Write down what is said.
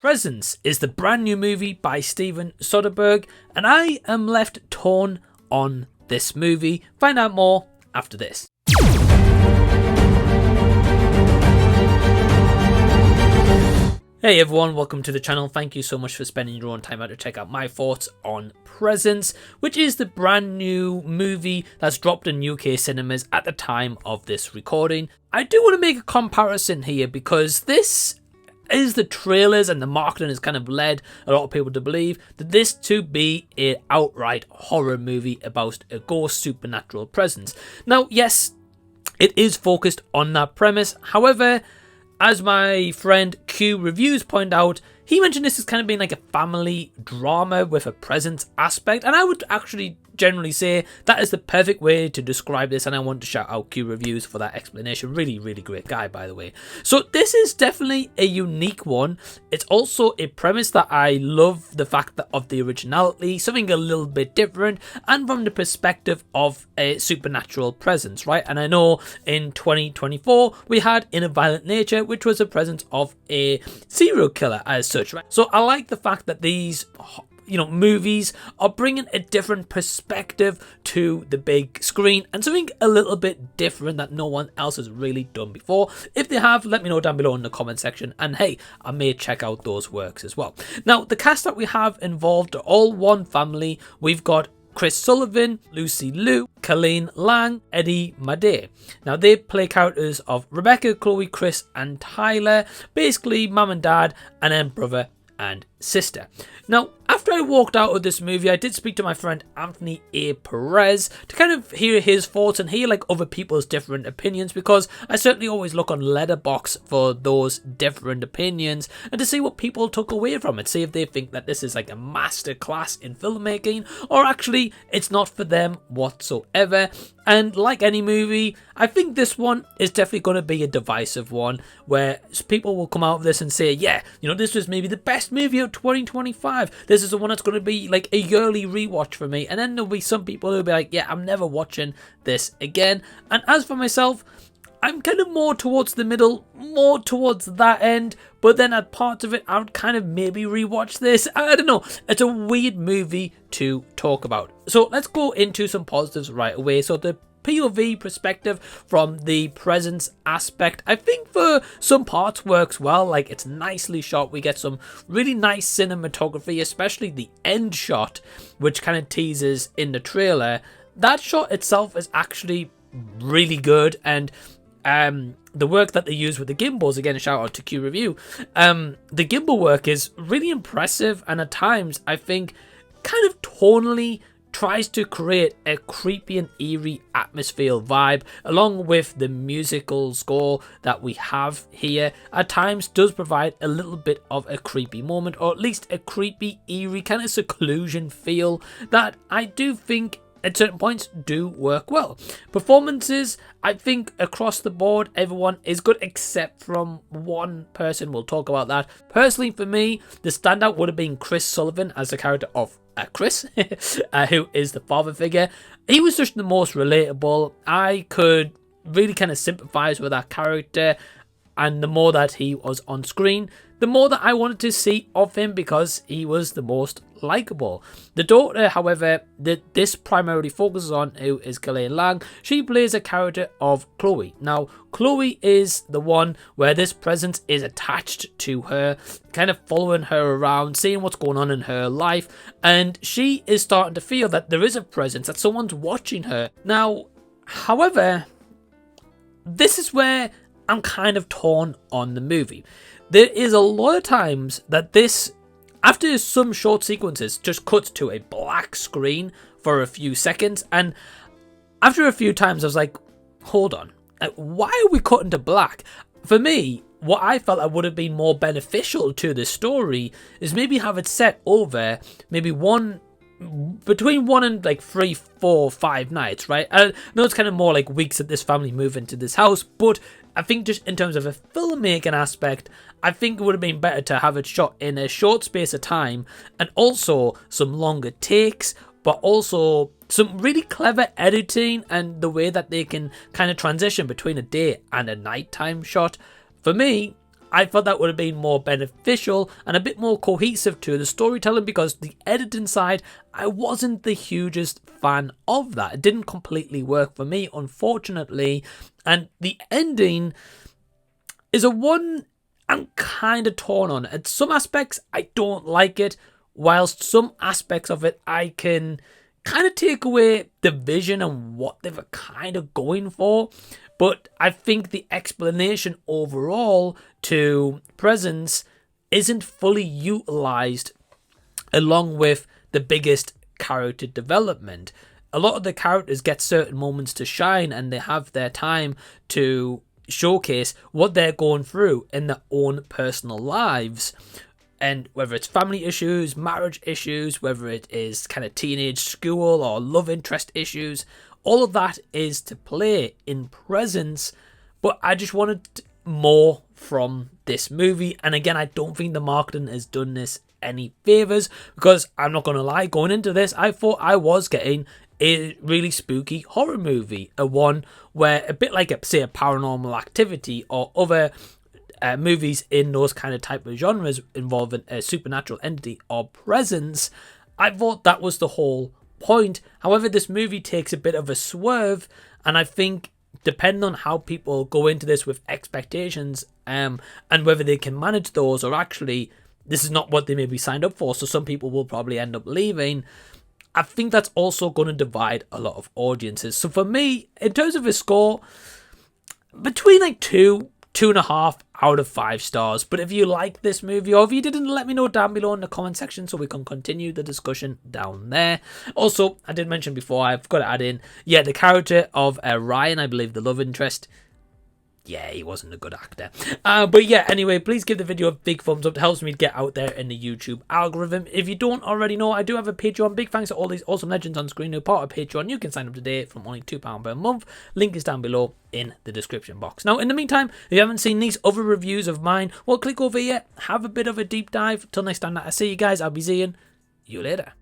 Presence is the brand new movie by Steven Soderbergh, and I am left torn on this movie. Find out more after this. Hey everyone, welcome to the channel. Thank you so much for spending your own time out to check out my thoughts on Presence, which is the brand new movie that's dropped in UK cinemas at the time of this recording. I do want to make a comparison here because this is the trailers and the marketing has kind of led a lot of people to believe that this to be an outright horror movie about a ghost supernatural presence. Now, yes, it is focused on that premise. However, as my friend Q Reviews point out, he mentioned this as kind of being like a family drama with a presence aspect, and I would actually generally say that is the perfect way to describe this, and I want to shout out Q Reviews for that explanation. Really great guy, by the way. So this is definitely a unique one. It's also a premise that I love, the fact that of the originality, something a little bit different, and from the perspective of a supernatural presence, right? And I know in 2024 we had In a Violent Nature, which was a presence of a serial killer as such, right? So I like the fact that these movies are bringing a different perspective to the big screen and something a little bit different that no one else has really done before. If they have, let me know down below in the comment section, and hey, I may check out those works as well. Now, the cast that we have involved are all one family. We've got Chris Sullivan, Lucy Liu, Callina, Laing, Eddy, Maday. Now, they play characters of Rebecca, Chloe, Chris, and Tyler. Basically, mum and dad, and then brother and sister. Now, after I walked out of this movie, I did speak to my friend Anthony A. Perez to kind of hear his thoughts and hear like other people's different opinions, because I certainly always look on Letterboxd for those different opinions and to see what people took away from it, see if they think that this is like a masterclass in filmmaking or actually it's not for them whatsoever. And like any movie, I think this one is definitely going to be a divisive one where people will come out of this and say, yeah, this was maybe the best movie of 2025. This is the one that's going to be like a yearly rewatch for me. And then there'll be some people who'll be like, yeah, I'm never watching this again. And as for myself, I'm kind of more towards the middle, more towards that end. But then at parts of it, I would kind of maybe rewatch this. I don't know. It's a weird movie to talk about. So let's go into some positives right away. So the POV perspective from the presence aspect, I think for some parts works well. Like, it's nicely shot. We get some really nice cinematography, especially the end shot, which kind of teases in the trailer. That shot itself is actually really good, and the work that they use with the gimbals, again, a shout out to Q Review, the gimbal work is really impressive, and at times I think kind of tonally tries to create a creepy and eerie atmosphere vibe, along with the musical score that we have here. At times does provide a little bit of a creepy moment, or at least a creepy, eerie kind of seclusion feel that I do think at certain points do work well. Performances, I think across the board everyone is good except from one person. We'll talk about that. Personally, for me, the standout would have been Chris Sullivan as the character of Chris, who is the father figure. He was just the most relatable. I could really kind of sympathize with that character, and the more that he was on screen, the more that I wanted to see of him because he was the most likable. The daughter, however, that this primarily focuses on, who is Callina Laing, she plays a character of Chloe. Now, Chloe is the one where this presence is attached to her, kind of following her around, seeing what's going on in her life, and she is starting to feel that there is a presence, that someone's watching her. Now, however, this is where I'm kind of torn on the movie. There is a lot of times that this, after some short sequences, just cuts to a black screen for a few seconds, and after a few times I was like, hold on, why are we cutting to black? For me, what I felt that would have been more beneficial to the story is maybe have it set over maybe between 1 and like 3, 4, 5 nights, right? I know it's kind of more like weeks that this family move into this house, but I think just in terms of a filmmaking aspect, I think it would have been better to have it shot in a short space of time, and also some longer takes, but also some really clever editing and the way that they can kind of transition between a day and a nighttime shot. For me, I thought that would have been more beneficial and a bit more cohesive to the storytelling, because the editing side, I wasn't the hugest fan of that. It didn't completely work for me, unfortunately. And the ending is a one I'm kind of torn on. At some aspects, I don't like it, whilst some aspects of it I can kind of take away the vision and what they were kind of going for. But I think the explanation overall to presence isn't fully utilized, along with the biggest character development. A lot of the characters get certain moments to shine, and they have their time to showcase what they're going through in their own personal lives. And whether it's family issues, marriage issues, whether it is kind of teenage school or love interest issues, all of that is to play in presence. But I just wanted more from this movie. And again, I don't think the marketing has done this any favors, because I'm not going to lie, going into this, I thought I was getting a really spooky horror movie. A one where, a bit like, say, a Paranormal Activity or other movies in those kind of type of genres involving a supernatural entity or presence, I thought that was the whole point. However, this movie takes a bit of a swerve, and I think depending on how people go into this with expectations, and whether they can manage those, or actually this is not what they maybe signed up for, so some people will probably end up leaving, I think that's also going to divide a lot of audiences. So for me, in terms of a score, between like 2.5 out of 5 stars. But if you like this movie, or if you didn't, let me know down below in the comment section so we can continue the discussion down there. Also, I did mention before, I've got to add in, yeah, the character of Ryan, I believe the love interest, yeah, he wasn't a good actor. But yeah, anyway, please give the video a big thumbs up. It helps me get out there in the YouTube algorithm. If you don't already know, I do have a Patreon. Big thanks to all these awesome legends on screen who are part of Patreon. You can sign up today from only £2 per month. Link is down below in the description box. Now, in the meantime, if you haven't seen these other reviews of mine, well, click over here, have a bit of a deep dive. Till next time that I see you guys, I'll be seeing you later.